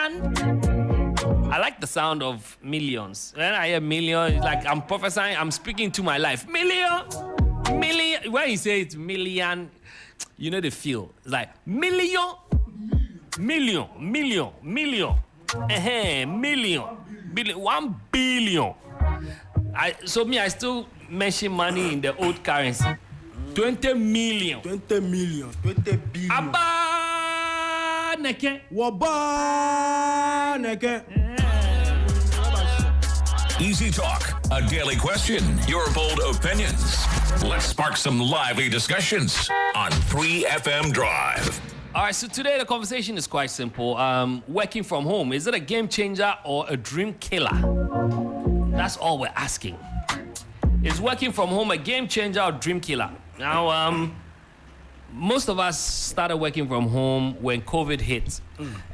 million. I like the sound of millions. When I hear million, it's like I'm prophesying, I'm speaking to my life. Million. When you say it's million, you know the feel. It's like million. Million. Million. 1 billion. I still mention money in the old currency. 20 million. 20 million. 20 billion. Abba neke. Waba neke. Easy Talk, a daily question, your bold opinions. Let's spark some lively discussions on 3FM Drive. All right, so today the conversation is quite simple. Working from home, is it a game changer or a dream killer? That's all we're asking. Is working from home a game changer or dream killer? Now, most of us started working from home when COVID hit.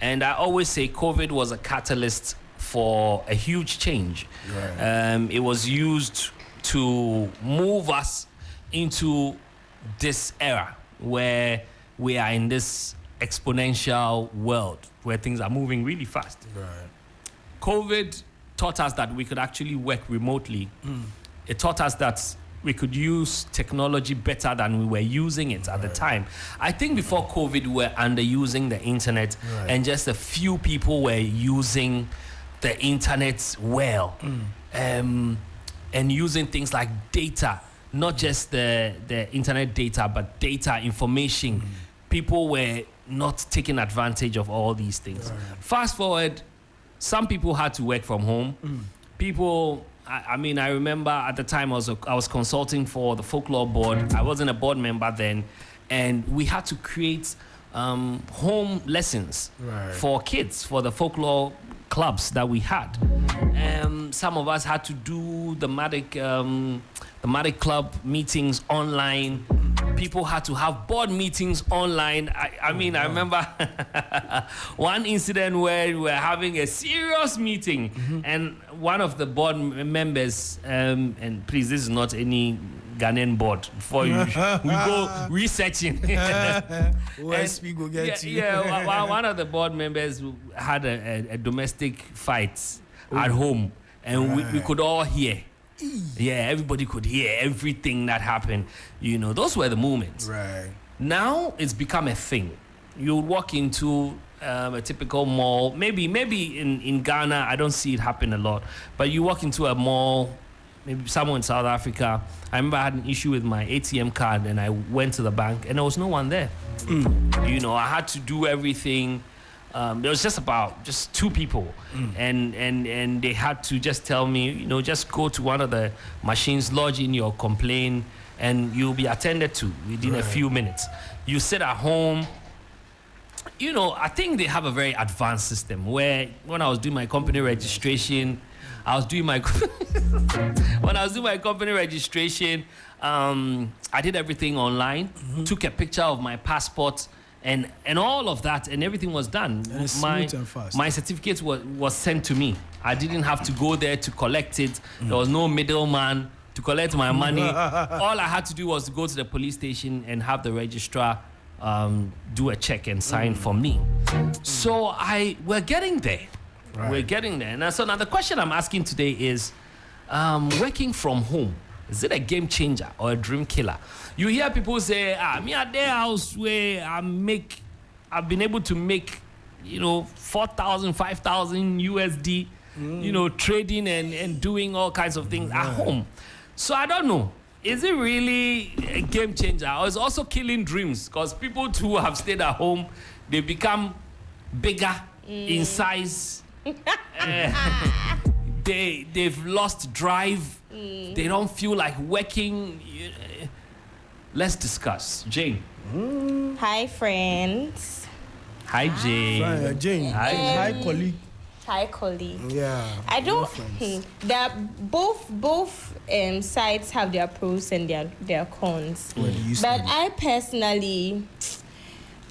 And I always say COVID was a catalyst for a huge change. Right. It was used to move us into this era where we are in this exponential world where things are moving really fast. Right. COVID taught us that we could actually work remotely. It taught us that we could use technology better than we were using it at the time. I think before COVID, we were underusing the internet, and just a few people were using the internet well, and using things like data, not just the internet data, but data information. People were not taking advantage of all these things. Fast forward, some people had to work from home. People, I remember at the time I was consulting for the folklore board. I wasn't a board member then, and we had to create home lessons for kids, for the folklore clubs that we had. Some of us had to do the Trigmatic club meetings online. People had to have board meetings online. I remember one incident where we were having a serious meeting, and one of the board members, and please, this is not any Ghanaian board before we go researching. One of the board members had a domestic fight at home, and we could all hear. Yeah, everybody could hear everything that happened. You know, those were the moments. Right. Now it's become a thing. You walk into a typical mall. Maybe in Ghana, I don't see it happen a lot. But you walk into a mall, maybe somewhere in South Africa. I remember I had an issue with my ATM card, and I went to the bank, and there was no one there. You know, I had to do everything. There was just two people, and they had to just tell me, you know, just go to one of the machines, lodge in your complaint, and you'll be attended to within a few minutes. You sit at home. You know, I think they have a very advanced system where when I was doing my company registration, I did everything online, took a picture of my passport, and all of that, and everything was done. My certificate was sent to me. I didn't have to go there to collect it. There was no middleman to collect my money. All I had to do was to go to the police station and have the registrar do a check and sign for me. So we're getting there. We're getting there. And so now the question I'm asking today is, working from home, is it a game changer or a dream killer? You hear people say, me at their house where I've been able to make, 4,000, 5,000 USD, trading and doing all kinds of things at home. So I don't know. Is it really a game changer, or is it also killing dreams? Because people too have stayed at home, they become bigger in size. They've lost drive. They don't feel like working. Let's discuss. Jane. Hi, friends. Hi, Jane. Hi, Jane. Hi, colleague. Hi, colleague. Yeah. I don't. That both sides have their pros and their cons. But I personally,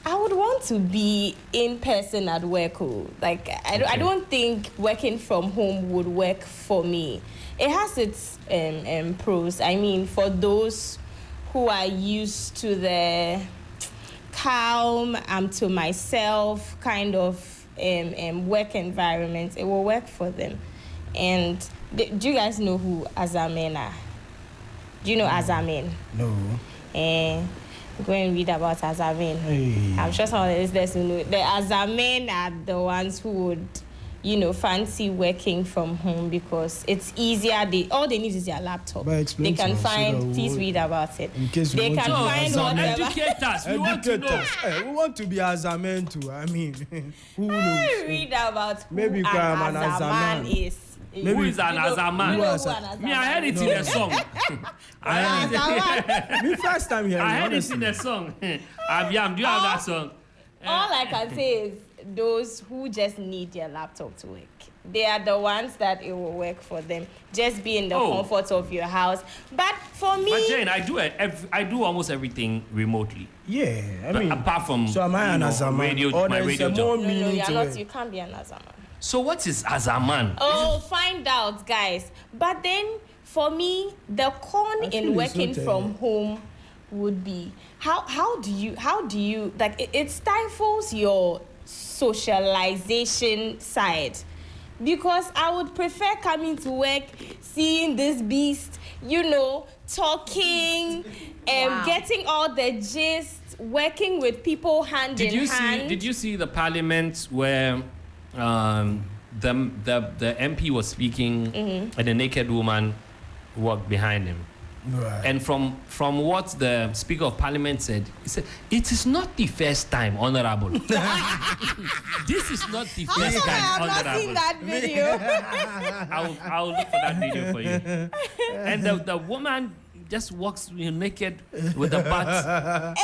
I would want to be in person at work. Like I don't think working from home would work for me. It has its pros. I mean, for those who are used to the calm, I'm to myself kind of work environment, it will work for them. And do you guys know who Azamen are? Do you know Azamen? No. Go and read about Azamen. Hey. I'm sure some of the listeners who know. The Azamen are the ones who would, fancy working from home because it's easier. All they need is their laptop. They can find. Please read about it. In case they we can want to find Educate whatever. us. We want to know. Hey, we want to be Azamen too. I mean, who knows? Read about who Maybe an I'm an Azaman Azaman. is. Who is an Azaman? You know Who who is an Me, I heard it Azaman in is. a song. Azaman. Me first time hearing. I heard it honestly. in a song. Abiam, do you have that song? All I can say is those who just need their laptop to work. They are the ones that it will work for them. Just be in the comfort of your house. But for me, But Jane, I do almost everything remotely. Yeah, I But mean. apart from So am I an Azaman? radio, Or my there's radio a job. more no, meaning you're to not. it? You can't be an Azaman. So what is Azaman? Oh, find out, guys. But then, for me, the con I feel in it's working not, from home would be how do you like it stifles your socialization side, because I would prefer coming to work, seeing this beast, talking, getting all the gist, working with people hand in hand. Did you see the parliament where the MP was speaking and a naked woman walked behind him? Right. And from what the Speaker of Parliament said, he said, "It is not the first time, Honorable. This is not the first I time, have not Honorable." seen that video. I'll look for that video for you. And the woman just walks naked with the butt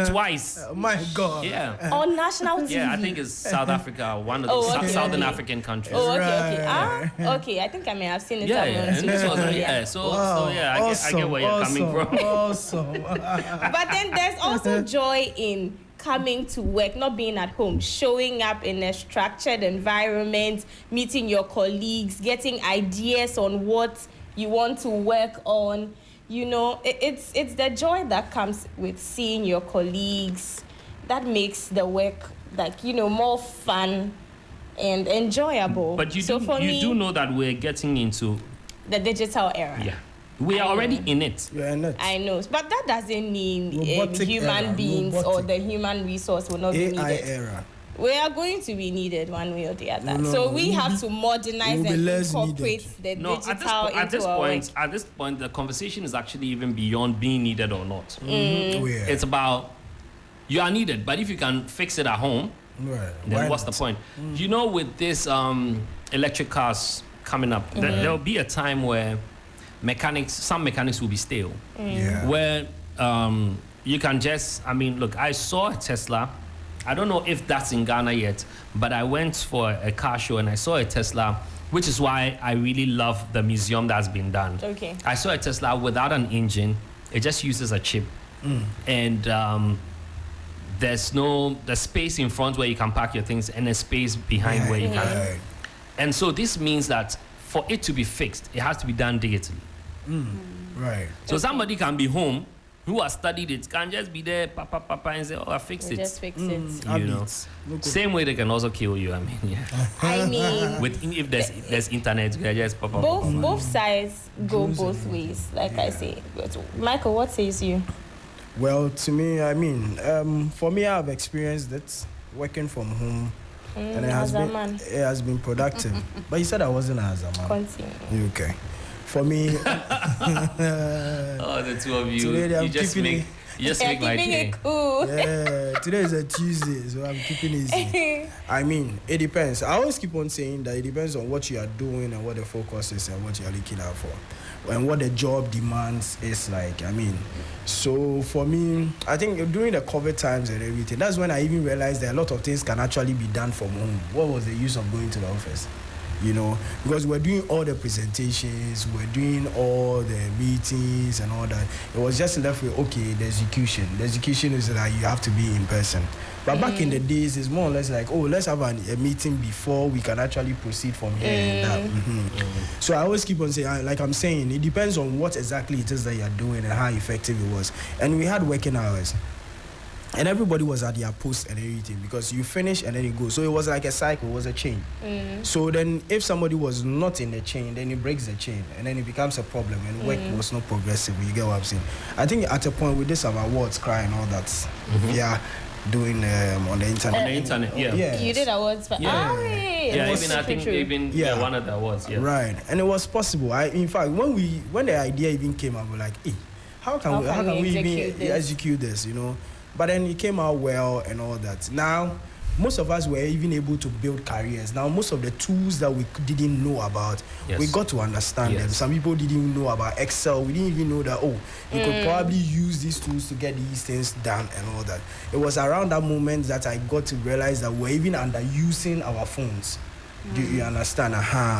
twice. Oh my God. Yeah. On national TV. Yeah, I think it's South Africa, one of the Southern African countries. Oh, okay. Right. Okay, I think I may have seen it Yeah, somewhere yeah. on And this was, social yeah. media. So yeah, I get where you're coming from. Awesome. But then there's also joy in coming to work, not being at home, showing up in a structured environment, meeting your colleagues, getting ideas on what you want to work on. It's the joy that comes with seeing your colleagues that makes the work more fun and enjoyable. But you me, do know that we're getting into the digital era. Yeah. We are already in it. Yeah, not. I know, but that doesn't mean Robotic human era, beings or robotic. the human resource will not be AI needed. era. We are going to be needed one way or the other. No, so no, we we'll have be- to modernize we'll be and less incorporate needed. the No, digital at this into our point, work. at this point, the conversation is actually even beyond being needed or not. Oh, yeah. It's about you are needed, but if you can fix it at home, Right. then Why what's not? the point? With this electric cars coming up, there will be a time where some mechanics will be stale. Yeah. Where you can just, look, I saw a Tesla. I don't know if that's in Ghana yet, but I went for a car show and I saw a Tesla, which is why I really love the museum that's been done. Okay. I saw a Tesla without an engine. It just uses a chip. And there's the space in front where you can park your things and a space behind where you can. Right. And so this means that for it to be fixed, it has to be done digitally. Right. So somebody can be home who has studied it, can just be there, papa, and say, "Oh, I fixed We it." just fix it. You know. Same way they can also kill you. Yeah. I mean, If there's internet, you can just pop up. both sides go both ways, like I say. But Michael, what says you? Well, to me, for me, I've experienced it working from home, and it has been productive. But you said I wasn't as a man. Continue. Okay. For me, Oh, the two of you. Today I'm You just keeping make my Keeping day. it cool. yeah, today is a Tuesday, so I'm keeping it easy. It depends. I always keep on saying that it depends on what you are doing and what the focus is and what you are looking out for. And what the job demands is like. So for me, I think during the COVID times and everything, that's when I even realized that a lot of things can actually be done from home. What was the use of going to the office? Because we're doing all the presentations, we're doing all the meetings and all that. It was just left with, okay, the execution. The execution is that you have to be in person. But back in the days, it's more or less like, let's have a meeting before we can actually proceed from here and that. So I always keep on saying, like I'm saying, it depends on what exactly it is that you're doing and how effective it was. And we had working hours. And everybody was at their post and everything because you finish and then you go. So it was like a cycle, it was a chain. So then if somebody was not in the chain, then it breaks the chain and then it becomes a problem and work was not progressive. You get what I'm saying? I think at a point we did some awards, cry and all that. Yeah. Doing on the internet. On the internet, yeah. You did awards for even one of the awards, yeah. Right. And it was possible. In fact, when the idea even came up, we were like, hey, how can we even execute this, you know? But then it came out well and all that. Now, most of us were even able to build careers. Now, most of the tools that we didn't know about, we got to understand them. Some people didn't even know about Excel. We didn't even know that, you could probably use these tools to get these things done and all that. It was around that moment that I got to realize that we're even underusing our phones. Do you understand?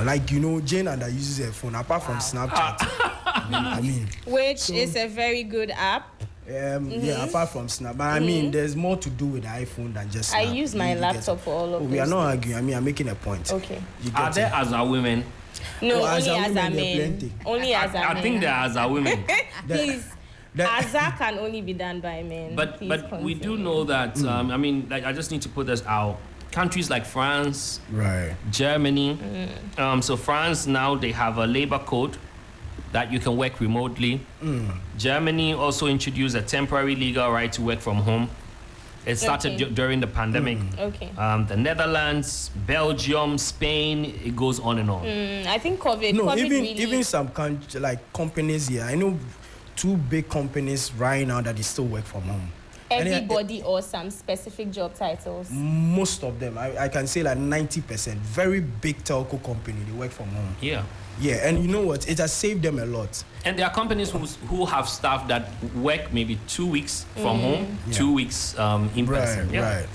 Like, you know, Jane underuses her phone, apart from Snapchat. I mean. Which is a very good app. Yeah, apart from Snap. But I mean, there's more to do with the iPhone than just Snap. I use my laptop for all of this. We are not arguing. I mean, I'm making a point. Okay. Are there as our women? No, only as a men. Only as a men. I think there are as our women. Please. Azar can only be done by men. But we do know that, I mean, like, I just need to put this out. Countries like France, Germany. So France now, they have a labor code that you can work remotely. Germany also introduced a temporary legal right to work from home. It started during the pandemic. The Netherlands, Belgium, Spain, it goes on and on. I think COVID. No, COVID even some like companies here. I know 2 big companies right now that they still work from home. Everybody or some specific job titles? Most of them. I can say like 90%. Very big telco company, they work from home. Yeah, and you know what? It has saved them a lot. And there are companies who have staff that work maybe 2 weeks from home, 2 weeks in person. Right.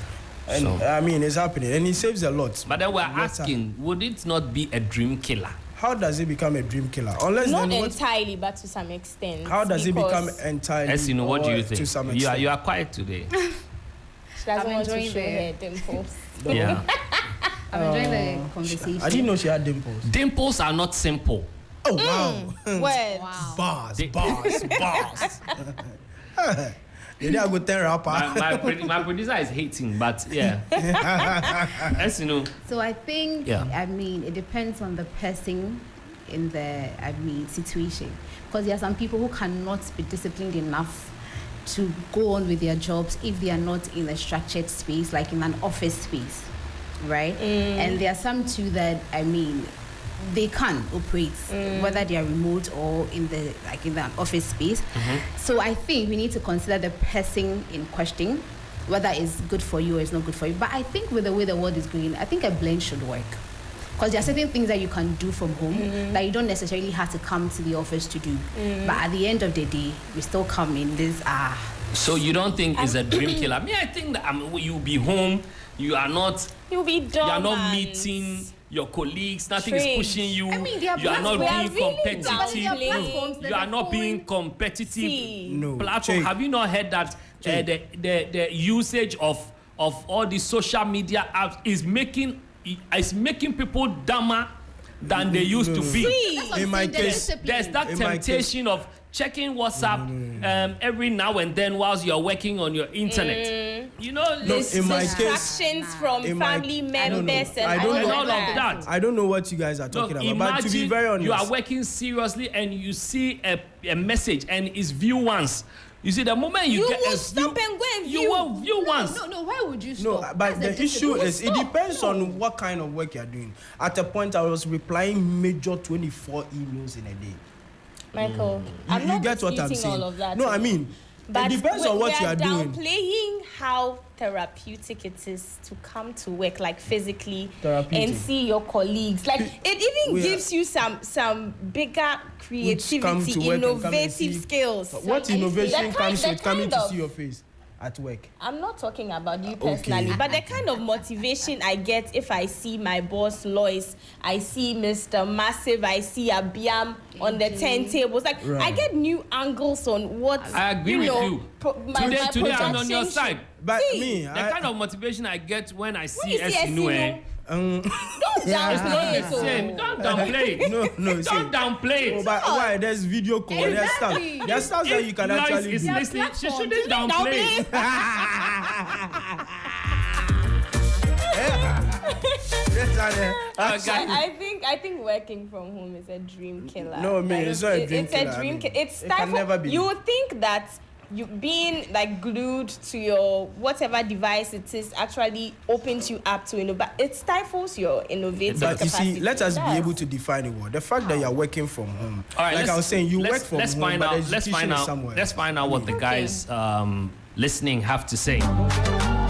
And I mean, it's happening, and it saves a lot. But then we're asking, would it not be a dream killer? How does it become a dream killer? Unless not entirely, but to some extent. How does it become entirely? Yes, you know, what do you think? To some extent? You are quiet today. She doesn't want to show her dimples. Yeah. I'm enjoying the conversation. I didn't know she had dimples. Dimples are not simple. Oh, wow. Wow. Bars. You need a good 10 rapper. My producer is hating, but yeah. As you know. So I think, I mean, it depends on the person in the, situation. Because there are some people who cannot be disciplined enough to go on with their jobs if they are not in a structured space, like in an office space, right? And there are some too that, they can operate, whether they are remote or in the office space. So I think we need to consider the person in question, whether it's good for you or it's not good for you. But I think with the way the world is going, I think a blend should work. Because there are certain things that you can do from home that you don't necessarily have to come to the office to do. But at the end of the day, we still come in this. So you don't think it's a dream killer? I think that you'll be home. You are not. You'll be done. You are not meeting your colleagues. Nothing is pushing you. You are not being really competitive. You are not being competitive. No. Platform. Have you not heard that the usage of all the social media apps is making people dumber than they used to be? In my case, there's that temptation of checking WhatsApp every now and then whilst you're working on your internet. You know, distractions from family members and all of that. I don't know what you guys are talking about. But to be very honest, you are working seriously and you see a message and it's view once. You see, the moment you get will stop and go and view. You will view once. No, why would you stop? No, but the issue is, it depends on what kind of work you're doing. At a point, I was replying major 24 emails in a day. Michael, I'm not get what I'm saying. All of that. No, I mean, but it depends on what you are doing. Downplaying how therapeutic it is to come to work, like physically, and see your colleagues. Like it even gives you some bigger creativity, innovative skills. What innovation comes with coming to see your face at work? I'm not talking about you personally, but the kind of motivation I get if I see my boss Lois, I see Mr. Massive, I see Abiam on the turntables. Like I get new angles on what I agree with you. Today I'm on your side. But the kind of motivation I get when I see Esinue. Don't downplay it. Same. Don't downplay it. No, Don't downplay it. but why? There's video call. There's stuff. Exactly. There's stuff that you can Lois actually is do. listening. She shouldn't downplay it. I think working from home is a dream killer. No, man, it's not a dream It's killer. a dream killer. It's it can never be. You would think that you being like glued to your whatever device it is actually opens you up to but it stifles your innovative But you capacity. see, let us It be does. able to define it well. The fact that you're working from home, All right, like I was saying, you work let's from home, find but out. the Let's execution find is out. somewhere. Let's find out what the guys listening have to say.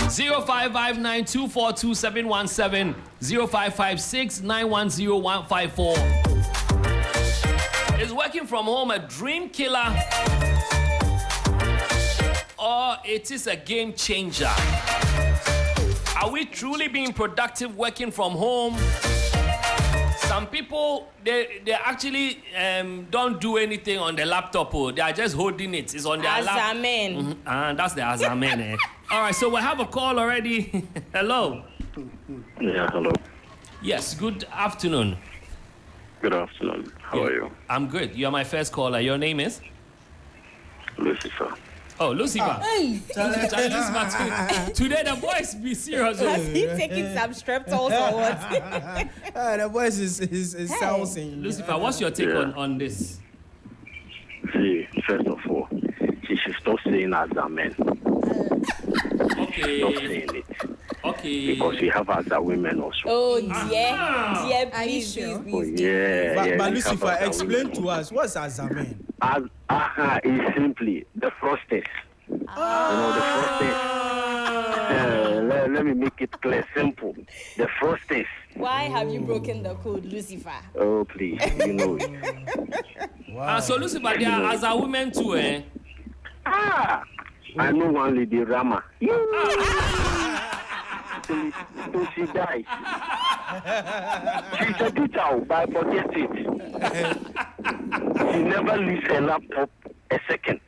0559242717 0556910154. Is working from home a dream killer or it is a game changer? Are we truly being productive working from home? Some people, they actually don't do anything on the laptop. They are just holding it. It's on their laptop. Azamen. That's the Azamen. All right, so we have a call already. Hello. Yeah, hello. Yes, good afternoon. Good afternoon. How are you? I'm good. You are my first caller. Your name is? Lucifer. Oh, Lucifer. Hey. Lucifer. Today the boys be serious. Has he taking some streptols or what? The voice is sounding. Lucifer, what's your take on this? See, first of all, she should stop saying as a man. Okay. Stop saying it. Okay. Because we have other women also. Oh dear, dear, Are you please, sure? please. Oh, yeah. But we have Lucifer, other explain women to also. us what's Azamen? It's simply the frosters. You know, the frosters. Let me make it clear, simple. The frosters. Why have you broken the code, Lucifer? Oh, please, you know it. So Lucifer, there are other women too, eh? I know one lady, Rama. Till she dies. She's a teacher, but I forget it. She never leaves her laptop a second.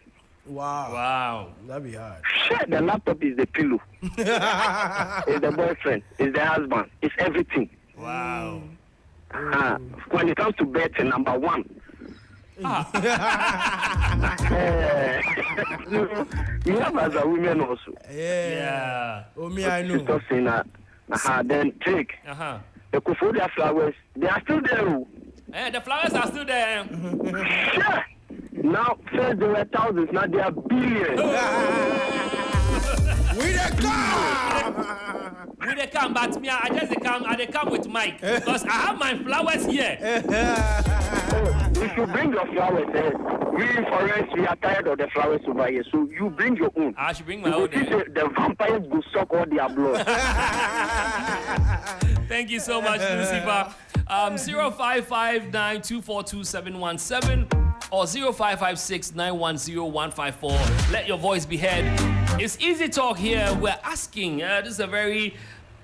Wow. That'd be hard. Shit, the laptop is the pillow. It's the boyfriend. It's the husband. It's everything. Wow. When it comes to bed, number one. You have other women also. Yeah. Oh, me, I know. Stop saying that. Then take. The Kofodia flowers, they are still there. The flowers are still there. Sure. Now, first they were thousands, now they are billions. We the come! With the come, but me, I just they come with Mike because I have my flowers here. If you bring your flowers, we foreigners, we are tired of the flowers over here, so you bring your own. I should bring my You own. will see the vampires will suck all their blood. Thank you so much, Lucifer. 0559242717 or 0556910154. Let your voice be heard. It's easy talk here. We're asking. This is a very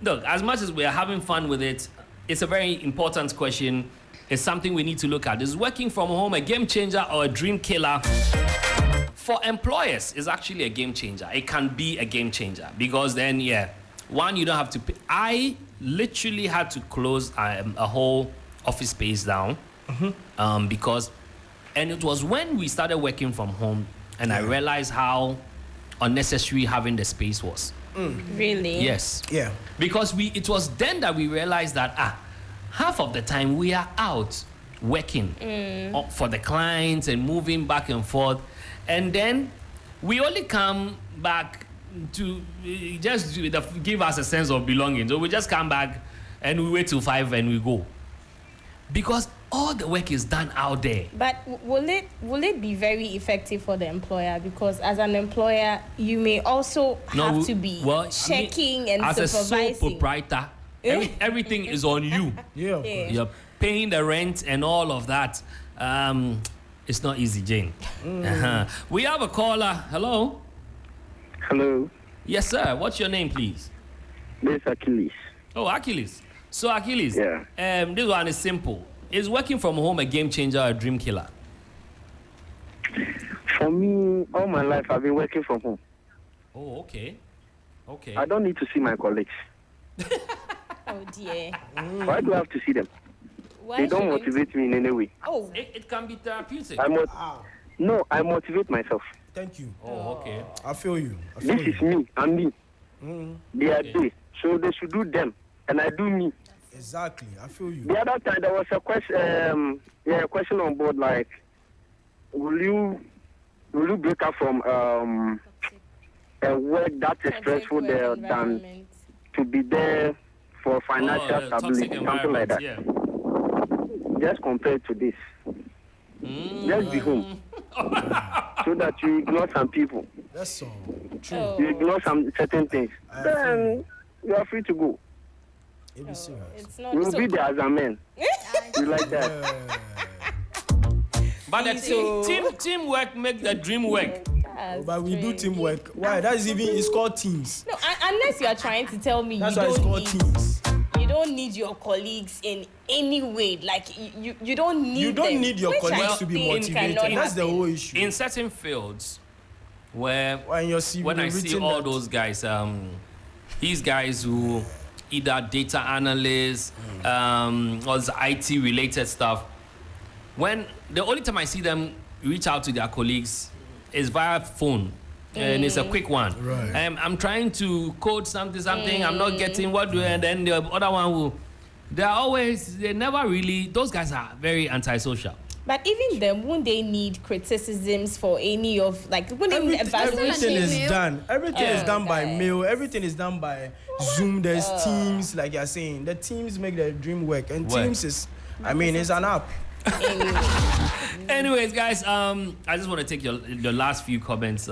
look. As much as we are having fun with it, it's a very important question. It's something we need to look at. Is working from home a game changer or a dream killer? For employers, it's actually a game changer. It can be a game changer because then, one, you don't have to pay. I literally had to close a whole office space down because, and it was when we started working from home and I realized how unnecessary having the space was. Really? Yes. Yeah. Because it was then that we realized that half of the time we are out working for the clients and moving back and forth, and then we only come back to just give us a sense of belonging. So we just come back and we wait till 5 and we go because all the work is done out there. But will it be very effective for the employer? Because as an employer, you may also have to be checking and as supervising. As a sole proprietor, everything is on you. Yeah. You're paying the rent and all of that. It's not easy, Jane. We have a caller. Hello. Hello, Yes, sir. What's your name, please? this is Achilles. Oh, Achilles. So, Achilles, Yeah. this one is simple. Is working from home a game changer or a dream killer? For me, all my life I've been working from home. Oh, okay. Okay. I don't need to see my colleagues. Oh dear. Why do I have to see them? Why They don't shouldn't- motivate me in any way. Oh. It can be therapeutic. No, I motivate myself. Thank you. Oh, okay. I feel you. I feel This you. is me and me. They are Okay. they. So they should do them. And I do me. Exactly. I feel you. The other time there was a question a question on board like will you break up from a work that is Toxic stressful work there than environment. to be there for financial the toxic stability, something like environment, that. yeah. Just compared to this. Just be home. So that you ignore some people. That's all. True. Oh. You ignore some certain things. I Then you are free to go. It be serious. It's not You will so. be there as a man. You like that? But the teamwork make the dream work. That's But we do strange. teamwork. Why? That is even, it's called teams. No, unless you are trying to tell me That's you why it's don't called need teams. you don't need your colleagues in any way. Like you don't need You don't them, need your which colleagues I to be think motivated. cannot That's the happen. whole issue. In certain fields, where When your CV when I see written all that- those guys, these guys who either data analysts, or the IT related stuff, when the only time I see them reach out to their colleagues is via phone. And it's a quick one. Right. I'm trying to code something, I'm not getting what do, and then the other one will. They never really, those guys are very antisocial. But even them, won't they need criticisms for any of like wouldn't they evaluate? Everything is mail? done. Everything is done by guys. mail. Everything is done by Zoom. There's Teams, like you're saying. The Teams make the dream work. And Work. Teams is, I mean, it's an app. Anyways, guys, I just want to take your last few comments.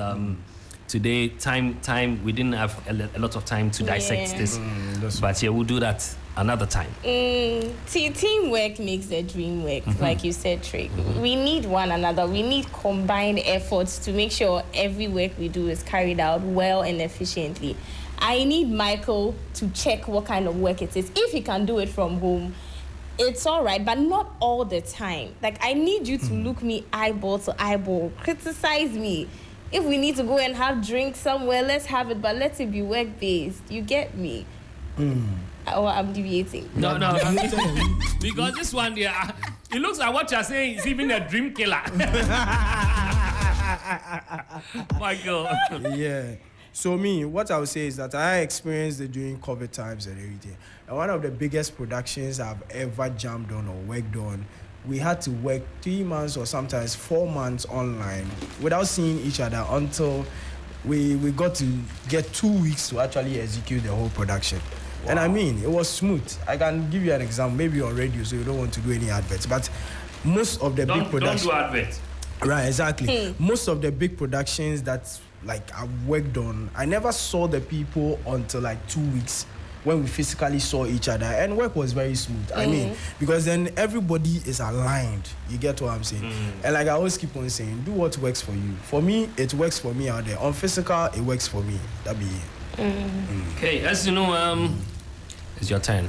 Today, time, we didn't have a lot of time to dissect Yeah. this, but yeah, we'll do that another time. Teamwork makes the dream work, like you said, Trig. We need one another. We need combined efforts to make sure every work we do is carried out well and efficiently. I need Michael to check what kind of work it is. If he can do it from home, it's all right, but not all the time. Like, I need you to look me eyeball to eyeball, criticize me. If we need to go and have drinks somewhere, let's have it, but let it be work-based. You get me? Or I'm deviating. No, because this one, yeah, it looks like what you're saying is even a dream killer. Michael. Yeah. So me, what I would say is that I experienced it during COVID times and everything. And one of the biggest productions I've ever jammed on or worked on, we had to work 3 months or sometimes 4 months online without seeing each other until we got to get 2 weeks to actually execute the whole production. Wow. And I mean, it was smooth. I can give you an example, maybe on radio, so you don't want to do any adverts, but most of the big productions... Don't do adverts. Right, exactly. Most of the big productions that like I worked on, I never saw the people until like 2 weeks when we physically saw each other, and work was very smooth. I mean, because then everybody is aligned. You get what I'm saying? And like I always keep on saying, do what works for you. For me, it works for me out there. On physical, it works for me. That be it. Okay, as you know, it's your turn.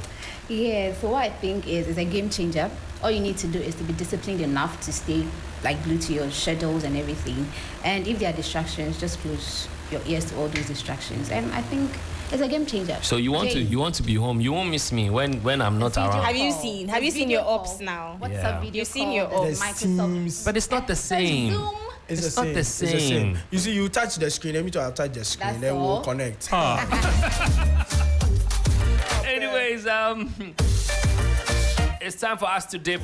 Yeah, so what I think is a game changer. All you need to do is to be disciplined enough to stay like glued to your schedules and everything. And if there are distractions, just close your ears to all those distractions. And I think it's a game changer. So you want to be home. You won't miss me when I'm not around. Have you seen your Video ops call. now? WhatsApp Yeah. video You've seen call, your there's There's Microsoft. Teams. But it's not the same. Zoom. It's not the It's the same. You see, you touch the screen. Let me try to touch the screen. That's Then we'll all. connect. Anyways, it's time for us to dip.